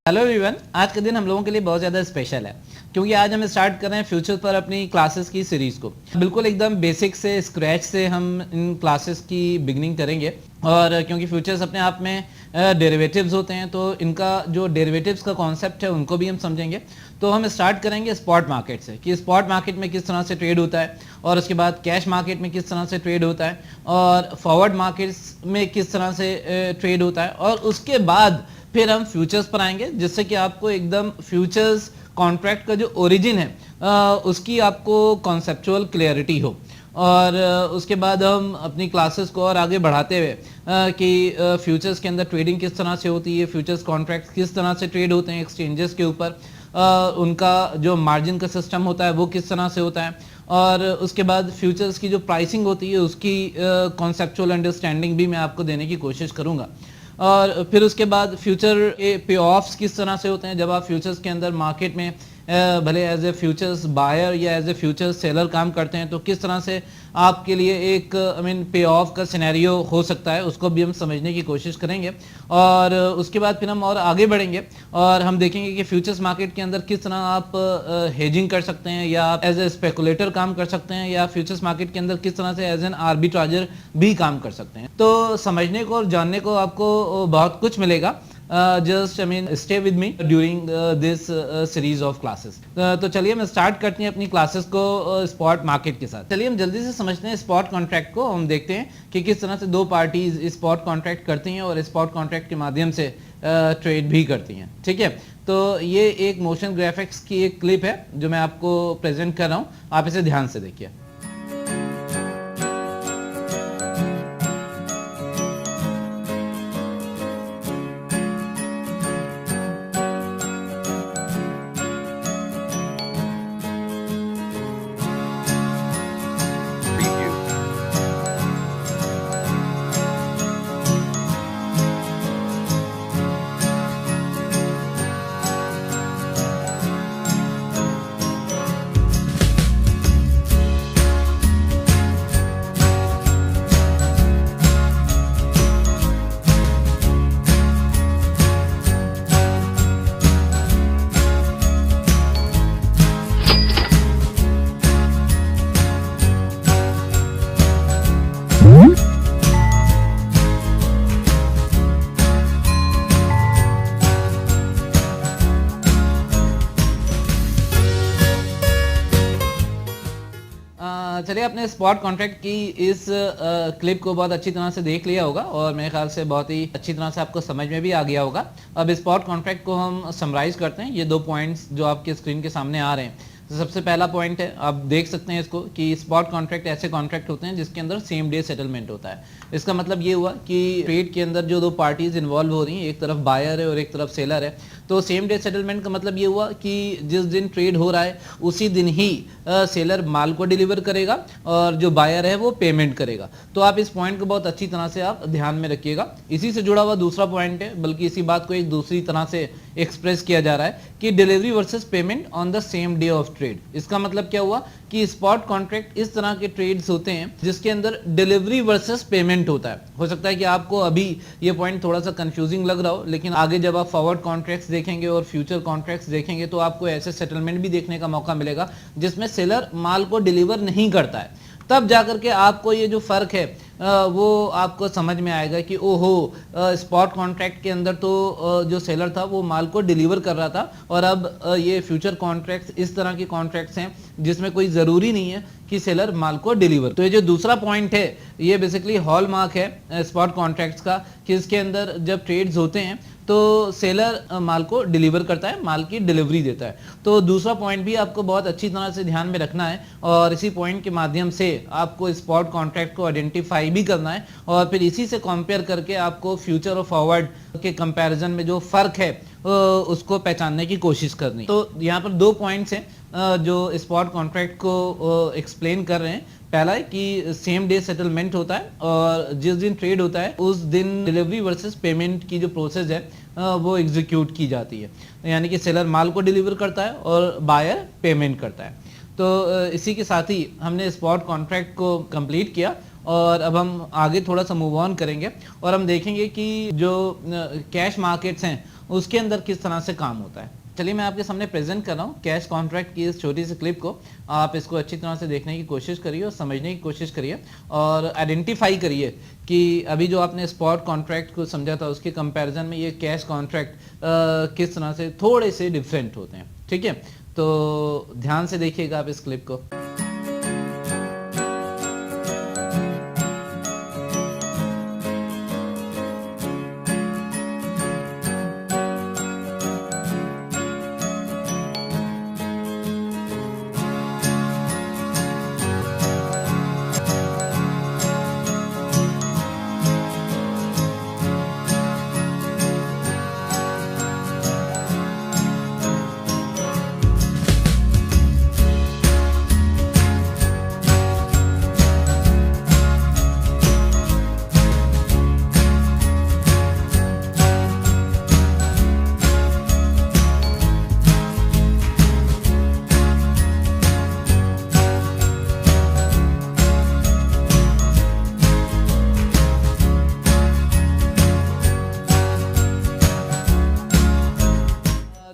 Hello everyone, आज का दिन हम लोगों के लिए बहुत ज़्यादा स्पेशल है क्योंकि आज हम स्टार्ट कर रहे हैं फ्यूचर्स पर अपनी क्लासेस की सीरीज़ को। बिल्कुल एकदम बेसिक से स्क्रैच से हम इन क्लासेस की बिगनिंग करेंगे और क्योंकि फ्यूचर्स अपने आप में डेरिवेटिव्स होते हैं तो इनका जो डेरिवेटिव्स का कॉन्सेप्ट है उनको भी हम समझेंगे। तो हम स्टार्ट करेंगे स्पॉट मार्केट से कि स्पॉट मार्केट में किस तरह से ट्रेड होता है और उसके बाद कैश मार्केट में किस तरह से ट्रेड होता है और फॉरवर्ड मार्केट्स में किस तरह से ट्रेड होता है और उसके बाद फिर हम फ्यूचर्स पर आएंगे जिससे कि आपको एकदम फ्यूचर्स कॉन्ट्रैक्ट का जो ओरिजिन है उसकी आपको कॉन्सेप्चुअल क्लियरिटी हो। और उसके बाद हम अपनी क्लासेस को और आगे बढ़ाते हुए कि फ्यूचर्स के अंदर ट्रेडिंग किस तरह से होती है, फ्यूचर्स कॉन्ट्रैक्ट किस तरह से ट्रेड होते हैं एक्सचेंजेस के ऊपर, उनका जो मार्जिन का सिस्टम होता है वो किस तरह से होता है और उसके बाद फ्यूचर्स की जो प्राइसिंग होती है उसकी कॉन्सेप्चुअल अंडरस्टैंडिंग भी मैं आपको देने की कोशिश करूँगा। और फिर उसके बाद फ्यूचर के पे ऑफ्स किस तरह से होते हैं जब आप फ्यूचर्स के अंदर मार्केट में भले एज ए फ्यूचर्स बायर या एज ए फ्यूचर्स सेलर काम करते हैं तो किस तरह से आपके लिए एक पे ऑफ का सिनेरियो हो सकता है, उसको भी हम समझने की कोशिश करेंगे। और उसके बाद फिर हम और आगे बढ़ेंगे और हम देखेंगे कि फ्यूचर्स मार्केट के अंदर किस तरह आप हेजिंग कर सकते हैं या आप एज ए स्पेकुलेटर काम कर सकते हैं या फ्यूचर्स मार्केट के अंदर किस तरह से एज एन आर्बिट्राजर भी काम कर सकते हैं। तो समझने को और जानने को आपको बहुत कुछ मिलेगा। Just stay with me during this series of classes। तो चलिए हम स्टार्ट करते हैं अपनी क्लासेस को स्पॉट मार्केट के साथ। चलिए हम जल्दी से समझते हैं स्पॉट कॉन्ट्रैक्ट को। हम देखते हैं कि किस तरह से दो पार्टीज स्पॉट कॉन्ट्रैक्ट करती हैं और स्पॉट कॉन्ट्रैक्ट के माध्यम से ट्रेड भी करती हैं। ठीक है, तो ये एक मोशन ग्राफिक्स की एक क्लिप है जो मैं आपको प्रेजेंट कर रहा हूँ, आप इसे ध्यान से देखिए। चलिए अपने स्पॉट कॉन्ट्रैक्ट की इस क्लिप को बहुत अच्छी तरह से देख लिया होगा और मेरे ख्याल से बहुत ही अच्छी तरह से आपको समझ में भी आ गया होगा। अब स्पॉट कॉन्ट्रैक्ट को हम समराइज करते हैं। ये दो पॉइंट्स जो आपके स्क्रीन के सामने आ रहे हैं, तो सबसे पहला पॉइंट है, आप देख सकते हैं इसको कि स्पॉट कॉन्ट्रैक्ट ऐसे कॉन्ट्रैक्ट होते हैं जिसके अंदर सेम डे सेटलमेंट होता है। इसका मतलब ये हुआ कि ट्रेड के अंदर जो दो पार्टीज इन्वॉल्व हो रही हैं, एक तरफ बायर है और एक तरफ सेलर है, तो सेम डे सेटलमेंट का मतलब ये हुआ कि जिस दिन ट्रेड हो रहा है उसी दिन ही सेलर माल को डिलीवर करेगा और जो बायर है वो पेमेंट करेगा। तो आप इस पॉइंट को बहुत अच्छी तरह से आप ध्यान में रखिएगा। इसी से जुड़ा हुआ दूसरा पॉइंट है, बल्कि इसी बात को एक दूसरी तरह से एक्सप्रेस किया जा रहा है कि delivery versus payment on the same day of trade. इसका मतलब क्या हुआ कि स्पॉट कॉन्ट्रैक्ट इस तरह के ट्रेड्स होते हैं जिसके अंदर डिलीवरी वर्सेस पेमेंट होता है। हो सकता है कि आपको अभी ये पॉइंट थोड़ा सा कंफ्यूजिंग लग रहा हो, लेकिन आगे जब आप फॉरवर्ड कॉन्ट्रैक्ट्स देखेंगे और फ्यूचर कॉन्ट्रैक्ट्स देखेंगे तो आपको ऐसे सेटलमेंट भी देखने का मौका मिलेगा जिसमें सेलर माल को डिलीवर नहीं करता है। तब जाकर के आपको ये जो फर्क है वो आपको समझ में आएगा कि ओहो, स्पॉट कॉन्ट्रैक्ट के अंदर तो जो सेलर था वो माल को डिलीवर कर रहा था और अब ये फ्यूचर कॉन्ट्रैक्ट्स इस तरह के कॉन्ट्रैक्ट्स हैं जिसमें कोई ज़रूरी नहीं है कि सेलर माल को डिलीवर। तो ये जो दूसरा पॉइंट है ये बेसिकली हॉलमार्क है स्पॉट कॉन्ट्रैक्ट्स का कि इसके अंदर जब ट्रेड्स होते हैं तो सेलर माल को डिलीवर करता है, माल की डिलीवरी देता है। तो दूसरा पॉइंट भी आपको बहुत अच्छी तरह से ध्यान में रखना है और इसी पॉइंट के माध्यम से आपको स्पॉट कॉन्ट्रैक्ट को आइडेंटिफाई भी करना है और फिर इसी से कंपेयर करके आपको फ्यूचर और फॉरवर्ड के कंपैरिजन में जो फर्क है उसको पहचानने की कोशिश करनी। तो यहाँ पर दो पॉइंट्स हैं जो स्पॉट कॉन्ट्रैक्ट को एक्सप्लेन कर रहे हैं। पहला है कि सेम डे सेटलमेंट होता है और जिस दिन ट्रेड होता है उस दिन डिलीवरी वर्सेस पेमेंट की जो प्रोसेस है वो एग्जीक्यूट की जाती है, यानी कि सेलर माल को डिलीवर करता है और बायर पेमेंट करता है। तो इसी के साथ ही हमने स्पॉट कॉन्ट्रैक्ट को कंप्लीट किया और अब हम आगे थोड़ा सा मूव ऑन करेंगे और हम देखेंगे कि जो कैश मार्केट्स हैं उसके अंदर किस तरह से काम होता है। चलिए मैं आपके सामने प्रेजेंट कर रहा हूँ कैश कॉन्ट्रैक्ट की इस छोटी सी क्लिप को। आप इसको अच्छी तरह से देखने की कोशिश करिए और समझने की कोशिश करिए और आइडेंटिफाई करिए कि अभी जो आपने स्पॉट कॉन्ट्रैक्ट को समझा था उसके कंपैरिजन में ये कैश कॉन्ट्रैक्ट किस तरह से थोड़े से डिफरेंट होते हैं। ठीक है, तो ध्यान से देखिएगा आप इस क्लिप को।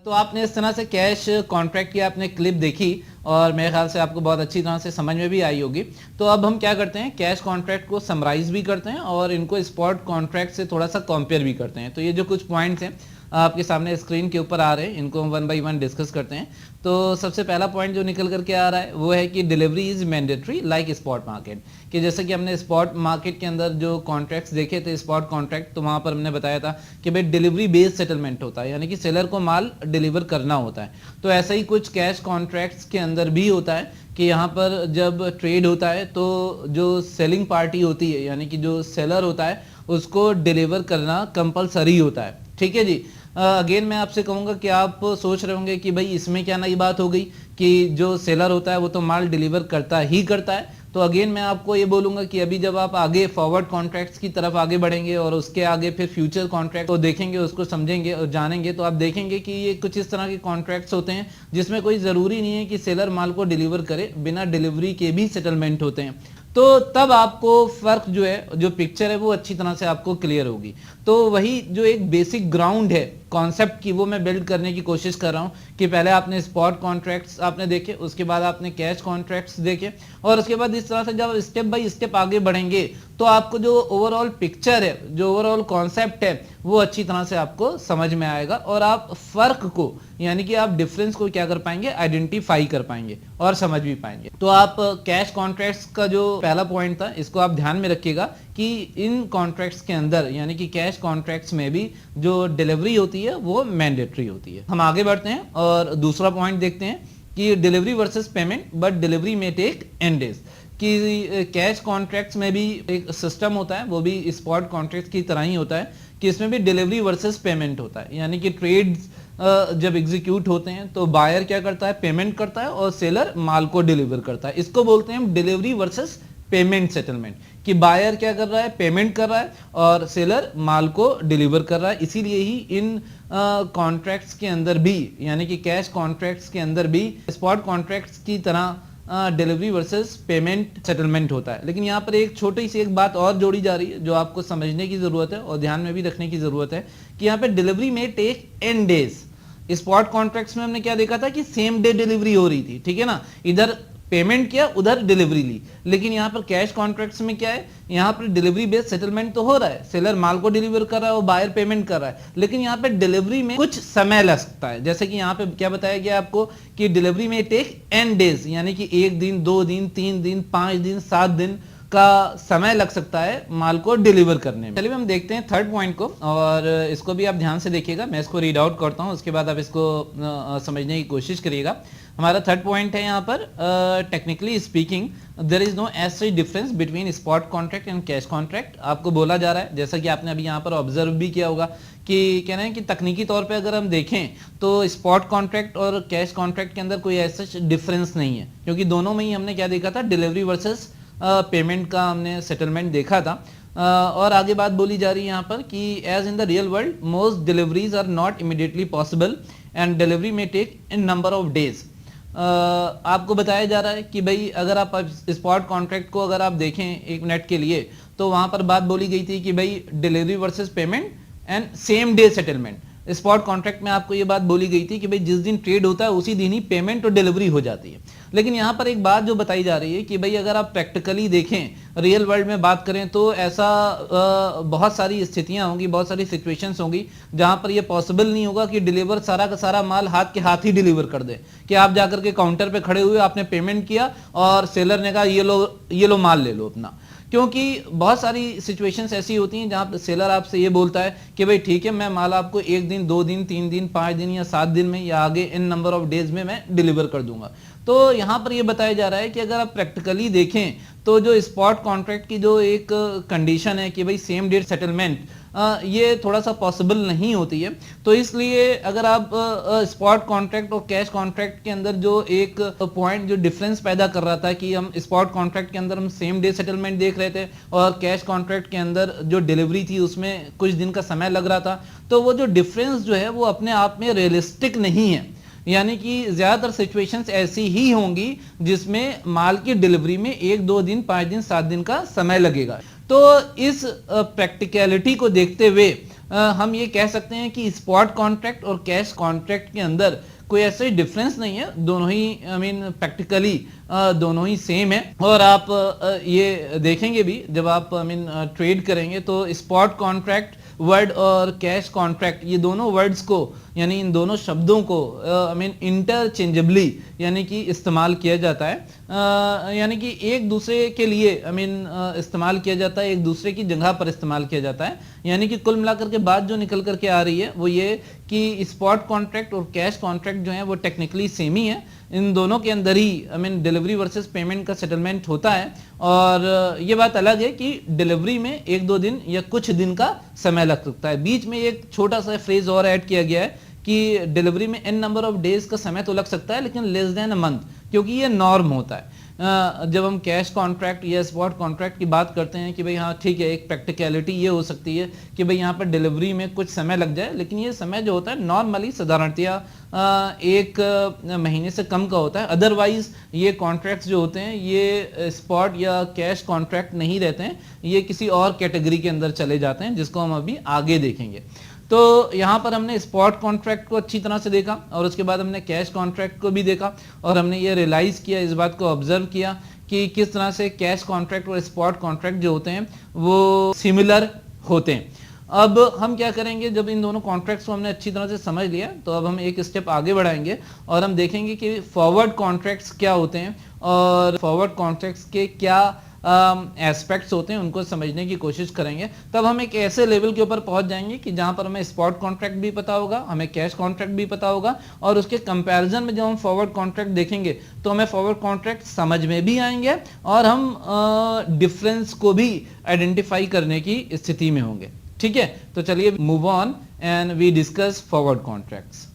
तो आपने इस तरह से कैश कॉन्ट्रैक्ट की आपने क्लिप देखी और मेरे ख्याल से आपको बहुत अच्छी तरह से समझ में भी आई होगी। तो अब हम क्या करते हैं, कैश कॉन्ट्रैक्ट को समराइज भी करते हैं और इनको स्पॉट कॉन्ट्रैक्ट से थोड़ा सा कंपेयर भी करते हैं। तो ये जो कुछ पॉइंट्स हैं आपके सामने स्क्रीन के ऊपर आ रहे हैं, इनको हम वन बाय वन डिस्कस करते हैं। तो सबसे पहला पॉइंट जो निकल करके आ रहा है वो है कि delivery is mandatory like spot market, कि जैसे कि हमने स्पॉट मार्केट के अंदर जो कॉन्ट्रैक्ट्स देखे थे स्पॉट कॉन्ट्रैक्ट, तो वहां पर हमने बताया था कि भाई डिलीवरी बेस्ड सेटलमेंट होता है, यानी कि सेलर को माल डिलीवर करना होता है। तो ऐसा ही कुछ कैश कॉन्ट्रैक्ट्स के अंदर भी होता है कि यहाँ पर जब ट्रेड होता है तो जो सेलिंग पार्टी होती है यानी कि जो सेलर होता है उसको डिलीवर करना कंपलसरी होता है। ठीक है जी। अगेन मैं आपसे कहूंगा कि आप सोच रहे होंगे कि भाई इसमें क्या नई बात हो गई कि जो सेलर होता है वो तो माल डिलीवर करता ही करता है। तो अगेन मैं आपको ये बोलूंगा कि अभी जब आप आगे फॉरवर्ड कॉन्ट्रैक्ट्स की तरफ आगे बढ़ेंगे और उसके आगे फिर फ्यूचर कॉन्ट्रैक्ट को देखेंगे, उसको समझेंगे और जानेंगे, तो आप देखेंगे कि ये कुछ इस तरह के कॉन्ट्रैक्ट्स होते हैं जिसमें कोई जरूरी नहीं है कि सेलर माल को डिलीवर करे, बिना डिलीवरी के भी सेटलमेंट होते हैं। तो तब आपको फर्क जो है, जो पिक्चर है वो अच्छी तरह से आपको क्लियर होगी। तो वही जो एक बेसिक ग्राउंड है कॉन्सेप्ट की वो मैं बिल्ड करने की कोशिश कर रहा हूं कि पहले आपने स्पॉट कॉन्ट्रैक्ट्स आपने देखे, उसके बाद आपने कैश कॉन्ट्रैक्ट्स देखे और उसके बाद इस तरह से जब स्टेप बाय स्टेप आगे बढ़ेंगे तो आपको जो ओवरऑल पिक्चर है, जो ओवरऑल कॉन्सेप्ट है वो अच्छी तरह से आपको समझ में आएगा और आप फर्क को यानी कि आप डिफरेंस को क्या कर पाएंगे, आइडेंटिफाई कर पाएंगे और समझ भी पाएंगे। तो आप कैश कॉन्ट्रैक्ट्स का जो पहला पॉइंट था इसको आप ध्यान में रखिएगा कि इन कॉन्ट्रैक्ट्स के अंदर यानी कि कैश कॉन्ट्रैक्ट्स में भी जो डिलीवरी होती है वो मैंडेटरी होती है। हम आगे बढ़ते हैं और दूसरा पॉइंट देखते हैं कि delivery versus payment but delivery में टेक एन डेज, कि कैश कॉन्ट्रैक्ट्स में भी एक सिस्टम होता है, वो भी स्पॉट कॉन्ट्रैक्ट्स की तरह ही होता है कि इसमें भी डिलीवरी वर्सेस पेमेंट होता है। यानी कि ट्रेड्स जब एग्जीक्यूट होते हैं तो बायर क्या करता है, पेमेंट करता है और सेलर माल को डिलीवर करता है। इसको बोलते हैं हम डिलीवरी वर्सेस पेमेंट सेटलमेंट, कि बायर क्या कर रहा है, पेमेंट कर रहा है और सेलर माल को डिलीवर कर रहा है। इसीलिए ही इन कॉन्ट्रैक्ट्स के अंदर भी यानी कि कैश कॉन्ट्रैक्ट्स के अंदर भी स्पॉट कॉन्ट्रैक्ट्स की तरह डिलीवरी वर्सेस पेमेंट सेटलमेंट होता है। लेकिन यहाँ पर एक छोटी सी एक बात और जोड़ी जा रही है जो आपको समझने की जरूरत है और ध्यान में भी रखने की जरूरत है कि यहाँ पे डिलीवरी में take n days. Spot contracts में हमने क्या देखा था कि सेम डे डिलीवरी हो रही थी, ठीक है ना, इधर पेमेंट किया उधर डिलीवरी ली। लेकिन यहाँ पर कैश कॉन्ट्रैक्ट्स में क्या है, यहाँ पर डिलीवरी बेस्ड सेटलमेंट तो हो रहा है, सेलर माल को डिलीवर कर रहा है और बायर पेमेंट कर रहा है, लेकिन यहाँ पे डिलीवरी में कुछ समय लग सकता है। जैसे कि यहाँ पे क्या बताया गया आपको कि डिलीवरी में टेक एन डेज, यानी कि 1 दिन 2 दिन 3 दिन 5 दिन 7 दिन का समय लग सकता है माल को डिलीवर करने में। चलिए हम देखते हैं थर्ड पॉइंट को और इसको भी आप ध्यान से देखिएगा। मैं इसको रीड आउट करता हूं, उसके बाद आप इसको समझने की कोशिश करिएगा। हमारा थर्ड पॉइंट है यहाँ पर technically speaking there is no as such difference between spot contract and cash contract. आपको बोला जा रहा है, जैसा कि आपने अभी यहाँ पर ऑब्जर्व भी किया होगा कि कह रहे हैं कि तकनीकी तौर पे अगर हम देखें तो स्पॉट कॉन्ट्रैक्ट और कैश कॉन्ट्रैक्ट के अंदर कोई ऐसा डिफरेंस नहीं है, क्योंकि दोनों में ही हमने क्या देखा था, डिलीवरी वर्सेस पेमेंट का हमने सेटलमेंट देखा था। और आगे बात बोली जा रही है यहाँ पर कि as in the real world most deliveries are not immediately possible and delivery में take in number of days. आपको बताया जा रहा है कि भाई अगर आप स्पॉट कॉन्ट्रैक्ट को अगर आप देखें एक मिनट के लिए, तो वहां पर बात बोली गई थी कि भाई delivery versus payment and same day settlement. Spot contract में आपको ये बात बोली गई थी कि भाई जिस दिन ट्रेड होता है उसी दिन ही पेमेंट और डिलीवरी हो जाती है। लेकिन यहां पर एक बात जो बताई जा रही है कि भाई अगर आप प्रैक्टिकली देखें, रियल वर्ल्ड में बात करें, तो ऐसा बहुत सारी स्थितियां होंगी, बहुत सारी सिचुएशंस होंगी जहां पर ये पॉसिबल नहीं होगा कि डिलीवर सारा का सारा माल हाथ के हाथ ही डिलीवर कर दे, कि आप जाकर के काउंटर पे खड़े हुए, आपने पेमेंट किया और सेलर ने कहा ये लो माल ले लो अपना। क्योंकि बहुत सारी सिचुएशंस ऐसी होती हैं जहां सेलर आपसे ये बोलता है कि भाई ठीक है, मैं माल आपको 1 दिन 2 दिन 3 दिन 5 दिन या 7 दिन में या आगे इन नंबर ऑफ डेज में मैं डिलीवर कर दूंगा। तो यहां पर ये बताया जा रहा है कि अगर आप प्रैक्टिकली देखें तो जो स्पॉट कॉन्ट्रैक्ट की जो एक कंडीशन है कि भाई सेम डेट सेटलमेंट, ये थोड़ा सा पॉसिबल नहीं होती है। तो इसलिए अगर आप स्पॉट कॉन्ट्रैक्ट और कैश कॉन्ट्रैक्ट के अंदर जो एक पॉइंट जो डिफरेंस पैदा कर रहा था कि हम स्पॉट कॉन्ट्रैक्ट के अंदर हम सेम डे सेटलमेंट देख रहे थे और कैश कॉन्ट्रैक्ट के अंदर जो डिलीवरी थी उसमें कुछ दिन का समय लग रहा था, तो वो जो डिफरेंस जो है वो अपने आप में रियलिस्टिक नहीं है। यानी कि ज्यादातर सिचुएशंस ऐसी ही होंगी जिसमें माल की डिलीवरी में 1 2 दिन 5 दिन 7 दिन का समय लगेगा। तो इस प्रैक्टिकलिटी को देखते हुए हम ये कह सकते हैं कि स्पॉट कॉन्ट्रैक्ट और कैश कॉन्ट्रैक्ट के अंदर कोई ऐसा ही डिफरेंस नहीं है, दोनों ही प्रैक्टिकली दोनों ही सेम है। और आप ये देखेंगे भी जब आप ट्रेड करेंगे तो स्पॉट कॉन्ट्रैक्ट वर्ड और कैश कॉन्ट्रैक्ट, ये दोनों वर्ड्स को यानी इन दोनों शब्दों को इंटरचेंजेबली यानी कि इस्तेमाल किया जाता है, यानी कि एक दूसरे के लिए इस्तेमाल किया जाता है, एक दूसरे की जगह पर इस्तेमाल किया जाता है। यानी कि कुल मिलाकर के बात जो निकल करके आ रही है वो ये कि स्पॉट कॉन्ट्रैक्ट और कैश कॉन्ट्रैक्ट जो है वो टेक्निकली सेम ही है। इन दोनों के अंदर ही डिलीवरी वर्सेस पेमेंट का सेटलमेंट होता है। और ये बात अलग है कि डिलीवरी में 1 2 दिन या कुछ दिन का समय लग सकता है। बीच में एक छोटा सा फ्रेज और ऐड किया गया है कि डिलीवरी में n नंबर ऑफ डेज का समय तो लग सकता है लेकिन लेस देन अ मंथ, क्योंकि ये नॉर्म होता है। जब हम कैश कॉन्ट्रैक्ट या स्पॉट कॉन्ट्रैक्ट की बात करते हैं कि भाई हाँ ठीक है, एक प्रैक्टिकलिटी ये हो सकती है कि भाई यहाँ पर डिलीवरी में कुछ समय लग जाए, लेकिन ये समय जो होता है नॉर्मली साधारणतया 1 महीने से कम का होता है। अदरवाइज ये कॉन्ट्रैक्ट्स जो होते हैं ये स्पॉट या कैश कॉन्ट्रैक्ट नहीं रहते हैं, ये किसी और कैटेगरी के अंदर चले जाते हैं जिसको हम अभी आगे देखेंगे। तो यहाँ पर हमने स्पॉट कॉन्ट्रैक्ट को अच्छी तरह से देखा और उसके बाद हमने कैश कॉन्ट्रैक्ट को भी देखा और हमने ये रियलाइज किया, इस बात को ऑब्जर्व किया कि किस तरह से कैश कॉन्ट्रैक्ट और स्पॉट कॉन्ट्रैक्ट जो होते हैं वो सिमिलर होते हैं। अब हम क्या करेंगे, जब इन दोनों कॉन्ट्रैक्ट्स को हमने अच्छी तरह से समझ लिया तो अब हम एक स्टेप आगे बढ़ाएंगे और हम देखेंगे कि फॉरवर्ड कॉन्ट्रैक्ट्स क्या होते हैं और फॉरवर्ड कॉन्ट्रैक्ट्स के क्या एस्पेक्ट्स होते हैं, उनको समझने की कोशिश करेंगे। तब हम एक ऐसे लेवल के ऊपर पहुंच जाएंगे कि जहां पर हमें स्पॉट कॉन्ट्रैक्ट भी पता होगा, हमें कैश कॉन्ट्रैक्ट भी पता होगा और उसके कंपैरिजन में जब हम फॉरवर्ड कॉन्ट्रैक्ट देखेंगे तो हमें फॉरवर्ड कॉन्ट्रैक्ट समझ में भी आएंगे और हम डिफरेंस को भी आइडेंटिफाई करने की स्थिति में होंगे। ठीक है, तो चलिए move on and we discuss forward contracts.